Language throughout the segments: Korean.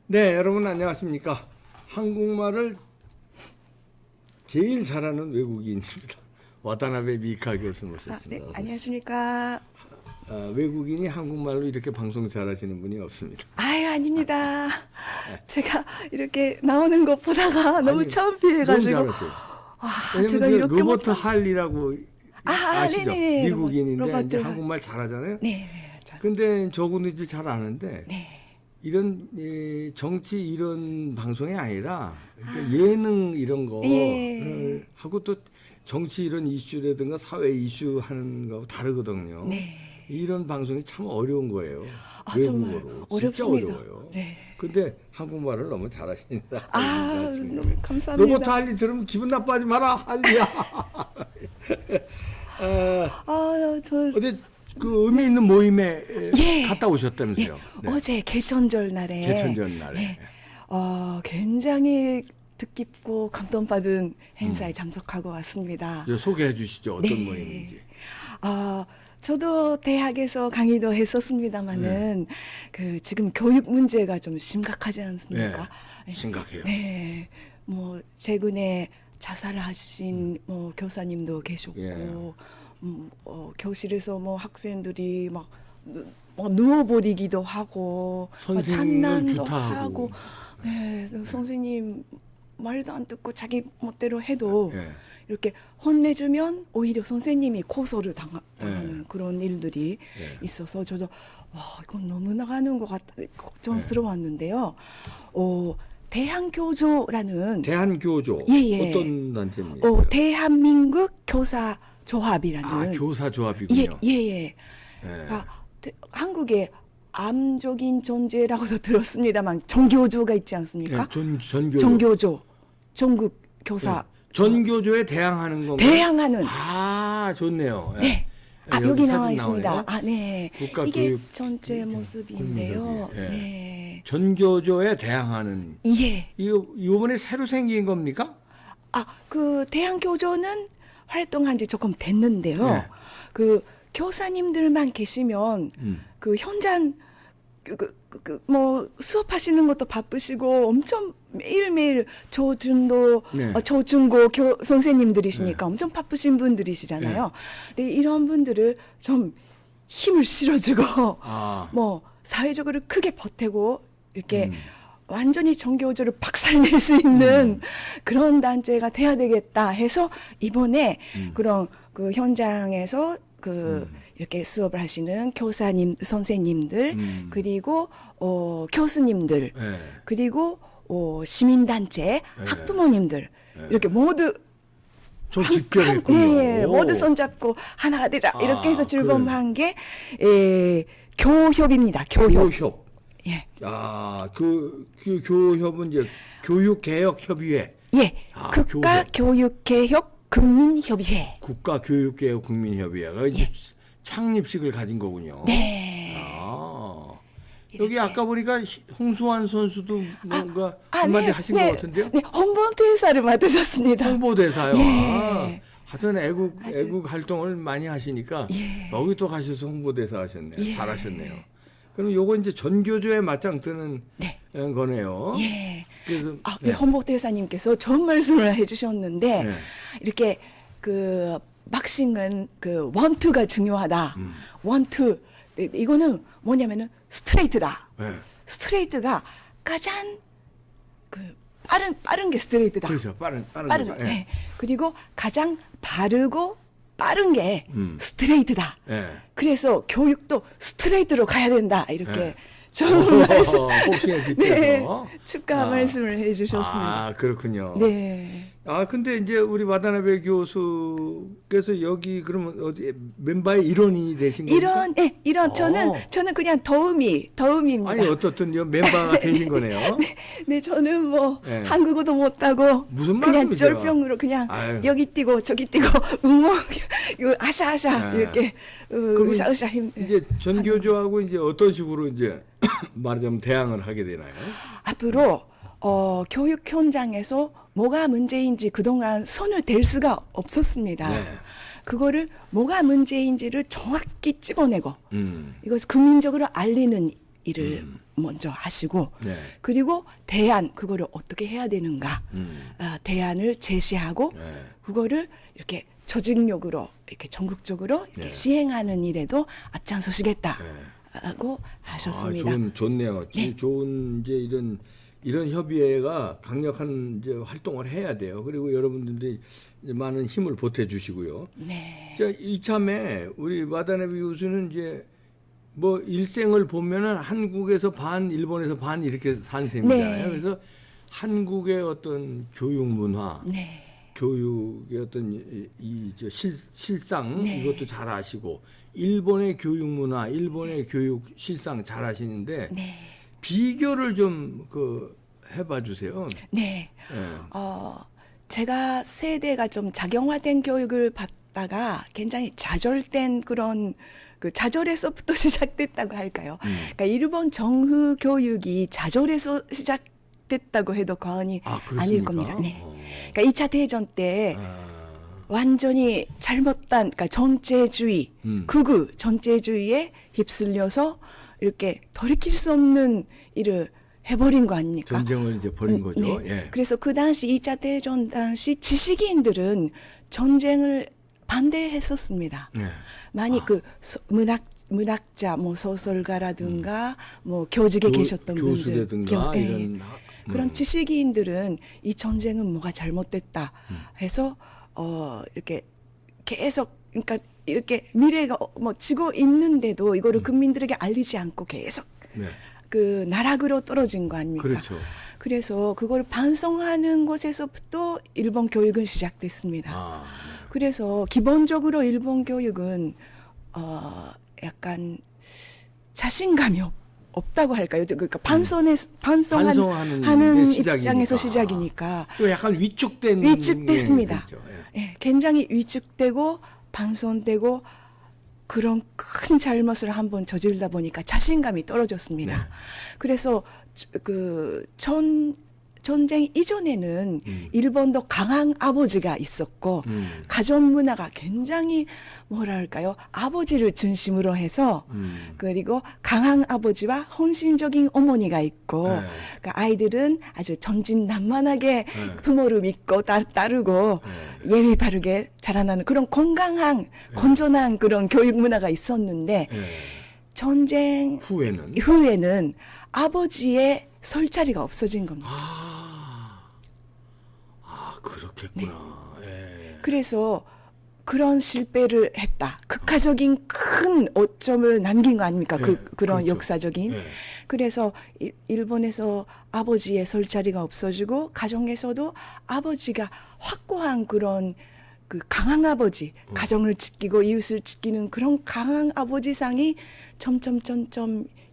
네, 여러분 안녕하십니까? 한국말을 제일 잘하는 외국인입니다. 와타나베 미카 교수 네, 모셨습니다. 안녕하십니까. 외국인이 한국말로 이렇게 방송 잘하시는 분이 없습니다. 아유, 아닙니다. 제가 이렇게 나오는 것 보다가 너무 아니, 창피해가지고. 너무 잘하세요. 와, 왜냐면 제가 그 이렇게 로버트 못. 할리라고 아시죠? 네네. 미국인인데 로버트 이제 할- 한국말 잘하잖아요. 네, 네. 근데 저분은 이제 잘 아는데 네. 이런 정치 이런 방송이 아니라 그러니까 예능 이런 거 예. 하고 또 정치 이런 이슈라든가 사회 이슈 하는 거하고 다르거든요. 네. 이런 방송이 참 어려운 거예요. 정말 외국어로 어렵습니다. 진짜 어려워요. 네. 근데 한국말을 너무 잘하신다. 너무 감사합니다. 로버트 할리 들으면 기분 나빠하지 마라 할리야. 저 어제 그 의미 있는 모임에 예. 갔다 오셨다면서요? 네. 어제 개천절 날에. 개천절 날에. 네. 굉장히 뜻깊고 감동받은 행사에 참석하고 왔습니다. 이제 소개해 주시죠. 어떤 네. 모임인지. 저도 대학에서 강의도 했었습니다마는 그 지금 교육 문제가 좀 심각하지 않습니까? 네, 심각해요. 네, 뭐 최근에 자살하신 뭐 교사님도 계셨고, 예. 교실에서 뭐 학생들이 막 누워버리기도 하고, 막 선생님을 찬난도 규탄하고. 하고, 네, 선생님 말도 안 듣고 자기 멋대로 해도. 예. 이렇게 혼내주면 오히려 선생님이 고소를 당하는 네. 그런 일들이 네. 있어서 저도 이건 너무 나가는 것 같다 걱정스러웠는데요. 대한교조라는 대한교조 예. 어떤 단체입니까? 대한민국 교사 조합이라는 교사 조합이군요. 예. 예. 한국에 암적인 존재라고도 들었습니다만 전교조가 있지 않습니까? 전교조. 전교조 전국 교사 전교조에 대항하는 건가요? 대항하는 좋네요. 예. 네. 여기 여기 사진 나와 나오네요. 있습니다. 네. 이게 국가교육 전체 모습인데요. 국민교육. 예. 네. 전교조에 대항하는 예. 이번에 새로 생긴 겁니까? 그 대한교조는 활동한 지 조금 됐는데요. 네. 그 교사님들만 계시면 그 현장 뭐 수업하시는 것도 바쁘시고 엄청 매일매일 조중도 네. 조중고 선생님들이시니까 엄청 바쁘신 분들이시잖아요. 근데 이런 분들을 좀 힘을 실어주고 뭐 사회적으로 크게 보태고 이렇게 완전히 전교조를 박살낼 수 있는 그런 단체가 돼야 되겠다 해서 이번에 그런 그 현장에서 이렇게 수업을 하시는 교사님, 선생님들, 그리고 교수님들, 예. 그리고 시민단체, 학부모님들 이렇게 모두 좀 집결했군요. 예, 모두 손잡고 하나가 되자 이렇게 해서 출범한 게 교협입니다. 교협. 교협. 예, 그 교협은 이제 교육개혁협의회. 예, 국가교육개혁 국민협의회. 국가교육개혁 국민협의회가 이제 창립식을 가진 거군요. 네. 여기 아까 보니까 홍수환 선수도 뭔가 한마디 하신 것 같은데요? 네, 홍보대사를 맡으셨습니다. 홍보대사요. 예. 하여튼 애국 활동을 많이 하시니까 여기 또 가셔서 홍보대사 하셨네요. 잘하셨네요. 그럼 요거 이제 전교조에 맞짱 뜨는 거네요. 예. 그래서 네, 홍보대사님께서 좋은 말씀을 해주셨는데 네. 이렇게 그 박싱은 그 원투가 중요하다. 원투 이거는 뭐냐면은 스트레이트다. 네. 스트레이트가 가장 그 빠른 게 스트레이트다. 그렇죠. 빠른 거. 거죠. 네. 그리고 가장 바르고 빠른 게 스트레이트다. 예. 그래서 교육도 스트레이트로 가야 된다. 이렇게 좋은 말씀. 복싱에 빗대서. 축하 말씀을 해주셨습니다. 그렇군요. 네. 근데 이제 우리 와다나베 교수께서 여기 그러면 어디 멤버의 일원이 되신 겁니까? 이런 저는 그냥 더음입니다. 아니 어떻든 멤버가 되신 거네요. 네, 저는 뭐 네. 한국어도 못하고 무슨 그냥 말씀이세요? 절병으로 그냥 아유. 여기 뛰고 저기 뛰고 응원 아샤아샤 네. 이렇게 그럼 으쌰으쌰 힘. 이제 전교조하고 이제 어떤 식으로 이제 말하자면 대항을 하게 되나요? 앞으로 교육 현장에서 뭐가 문제인지 그동안 손을 댈 수가 없었습니다. 네. 그거를 뭐가 문제인지를 정확히 찝어내고 음. 이것을 국민적으로 알리는 일을 먼저 하시고 네. 그리고 대안 그거를 어떻게 해야 되는가 대안을 제시하고 네. 그거를 이렇게 조직력으로 이렇게 전국적으로 이렇게 네. 시행하는 일에도 앞장서시겠다고 네. 하셨습니다. 좋네요. 네. 좋은 이제 이런 협의회가 강력한 이제 활동을 해야 돼요. 그리고 여러분들이 이제 많은 힘을 보태 주시고요. 네. 자, 이참에 우리 와다나베 교수는 이제 뭐 일생을 보면은 한국에서 반, 일본에서 반 이렇게 산 셈이잖아요. 네. 그래서 한국의 어떤 교육 문화, 네. 교육의 어떤 실상 네. 이것도 잘 아시고 일본의 교육 문화, 일본의 교육 실상 잘 아시는데 네. 비교를 좀 해봐 주세요. 네. 예. 제가 세대가 좀 작용화된 교육을 받다가 굉장히 좌절된 그런 그 좌절에서부터 시작됐다고 할까요? 그러니까 일본 정후 교육이 좌절에서 시작됐다고 해도 과언이 아닐 겁니다. 네. 그러니까 2차 대전 때 완전히 잘못된 그러니까 전체주의, 극우 전체주의에 휩쓸려서 이렇게 돌이킬 수 없는 일을 해버린 거 아닙니까? 전쟁을 이제 벌인 거죠. 네. 예. 그래서 그 당시 2차 대전 당시 지식인들은 전쟁을 반대했었습니다. 예. 많이 문학자, 뭐 소설가라든가 뭐 교직에 계셨던 분들, 교수라든가 이런 그런 지식인들은 이 전쟁은 뭐가 잘못됐다 해서 이렇게 계속 그러니까 이렇게 미래가 뭐 지고 있는데도 이거를 국민들에게 알리지 않고 계속 네. 그 나락으로 떨어진 거 아닙니까? 그렇죠. 그래서 그걸 반성하는 곳에서부터 일본 교육은 시작됐습니다. 네. 그래서 기본적으로 일본 교육은 약간 자신감이 없다고 할까요? 그러니까 반성하는 입장에서 시작이니까. 좀 약간 위축됐습니다. 예. 예, 굉장히 위축되고 반성되고 그런 큰 잘못을 한번 저지르다 보니까 자신감이 떨어졌습니다. 네. 그래서 전쟁 이전에는 일본도 강한 아버지가 있었고 가정 문화가 굉장히 뭐랄까요 아버지를 중심으로 해서 그리고 강한 아버지와 헌신적인 어머니가 있고 그러니까 아이들은 아주 전진난만하게 부모를 믿고 따르고 예의 바르게 자라나는 그런 건강한 건전한 그런 교육 문화가 있었는데 전쟁 후에는 아버지의 설 자리가 없어진 겁니다. 그렇겠구나. 네. 예. 그래서 그런 실패를 했다. 극화적인 큰 오점을 남긴 거 아닙니까? 그런 그렇죠. 역사적인. 예. 그래서 일본에서 아버지의 설 자리가 없어지고 가정에서도 아버지가 확고한 그런 그 강한 아버지, 가정을 지키고 이웃을 지키는 그런 강한 아버지상이 점점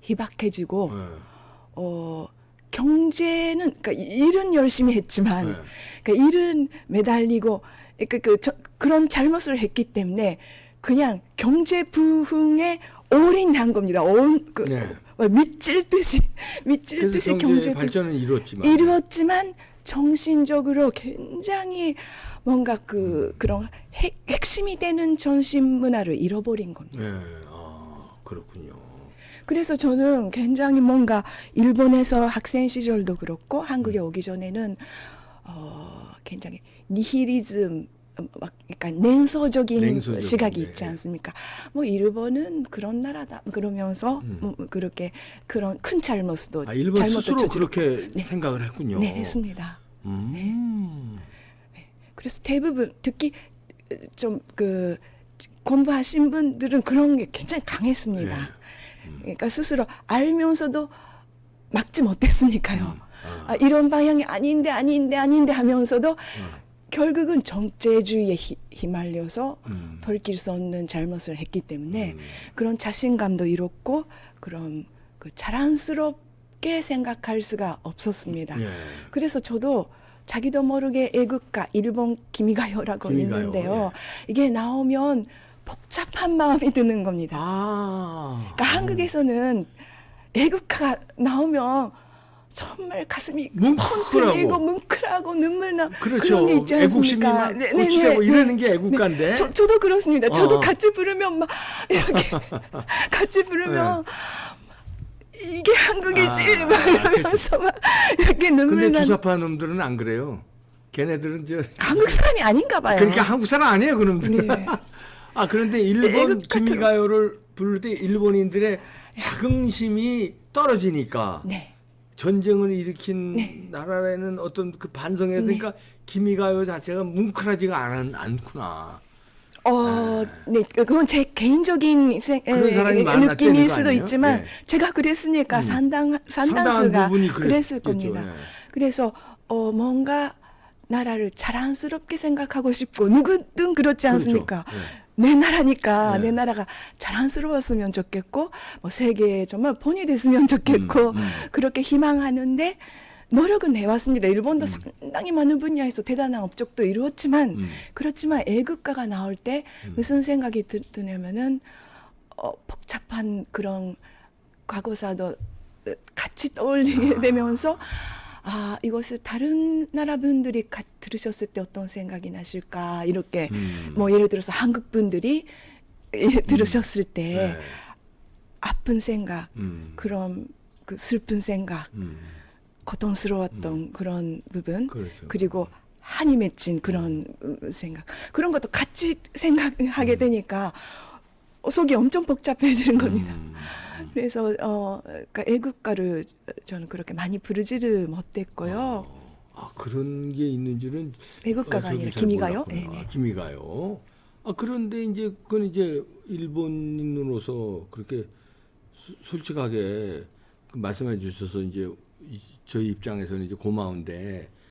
희박해지고 경제는 그러니까 일은 열심히 했지만 그러니까 일은 매달리고 그런 잘못을 했기 때문에 그냥 경제 부흥에 올인한 겁니다. 미칠 듯이 경제 발전은 이루었지만 정신적으로 굉장히 뭔가 그런 핵심이 되는 전신 문화를 잃어버린 겁니다. 네, 그렇군요. 그래서 저는 굉장히 뭔가 일본에서 학생 시절도 그렇고 한국에 오기 전에는 굉장히 니히리즘 그러니까 냉소적인 시각이 있지 않습니까? 뭐 일본은 그런 나라다 그러면서 그렇게 그런 큰 잘못도 일본 스스로 그렇게 생각을 했군요. 네, 했습니다. 네. 그래서 대부분 특히 좀 공부하신 분들은 그런 게 굉장히 강했습니다. 그러니까 스스로 알면서도 막지 못했으니까요. 이런 방향이 아닌데 하면서도 결국은 정체주의에 휘말려서 돌이킬 수 없는 잘못을 했기 때문에 그런 자신감도 잃었고 그런 자랑스럽게 생각할 수가 없었습니다. 그래서 저도 자기도 모르게 애국가 일본 기미가요라고 있는데요. 이게 나오면 복잡한 마음이 드는 겁니다. 그러니까 한국에서는 애국가가 나오면 정말 가슴이 뭉클하고 눈물 나 그런 게 있지 않습니까? 고치되고 이러는 게 애국가인데. 저도 그렇습니다. 저도 같이 부르면 막 이렇게 같이 부르면 이게 한국이지 아, 막 이러면서 막 이렇게 눈물 근데 난 주사파 놈들은 안 그래요. 걔네들은 한국 사람이 아닌가 봐요. 그러니까 한국 사람 아니에요, 그놈들. 네. 아 그런데 일본 애국가 기미가요를 부를 때 일본인들의 자긍심이 떨어지니까 네. 전쟁을 일으킨 나라라는 어떤 그 반성에 그러니까 기미가요 자체가 뭉클하지가 않구나. 네, 그건 제 개인적인 그런 사람이 많았다는 느낌일 거 수도 아니에요? 있지만 네. 제가 그랬으니까 상당한 상당수가 부분이 그랬을 그랬겠죠. 겁니다. 네. 그래서 뭔가 나라를 자랑스럽게 생각하고 싶고 누구든 그렇지 않습니까? 그렇죠. 내 나라니까 네. 내 나라가 자랑스러웠으면 좋겠고 뭐 세계에 정말 본이 됐으면 좋겠고 그렇게 희망하는데 노력은 해왔습니다. 일본도 상당히 많은 분야에서 대단한 업적도 이루었지만 그렇지만 애국가가 나올 때 무슨 생각이 드냐면은 복잡한 그런 과거사도 같이 떠올리게 되면서 아 이것을 다른 나라 분들이 들으셨을 때 어떤 생각이 나실까 이렇게 뭐 예를 들어서 한국 분들이 들으셨을 때 네. 아픈 생각 그런 그 슬픈 생각 고통스러웠던 그런 부분 그렇죠. 그리고 한이 맺힌 그런 생각 그런 것도 같이 생각하게 되니까 속이 엄청 복잡해지는 겁니다. 그래서 그러니까 애국가를 저는 그렇게 많이 부르지를 못했고요. 아 그런 게 있는 줄은 애국가가 저도 아니라 잘 기미가요? 몰랐구나. 네, 네. 기미가요. 아 그런데 이제 그건 이제 일본인으로서 그렇게 솔직하게 말씀해 주셔서 이제 저희 입장에서는 이제 고마운데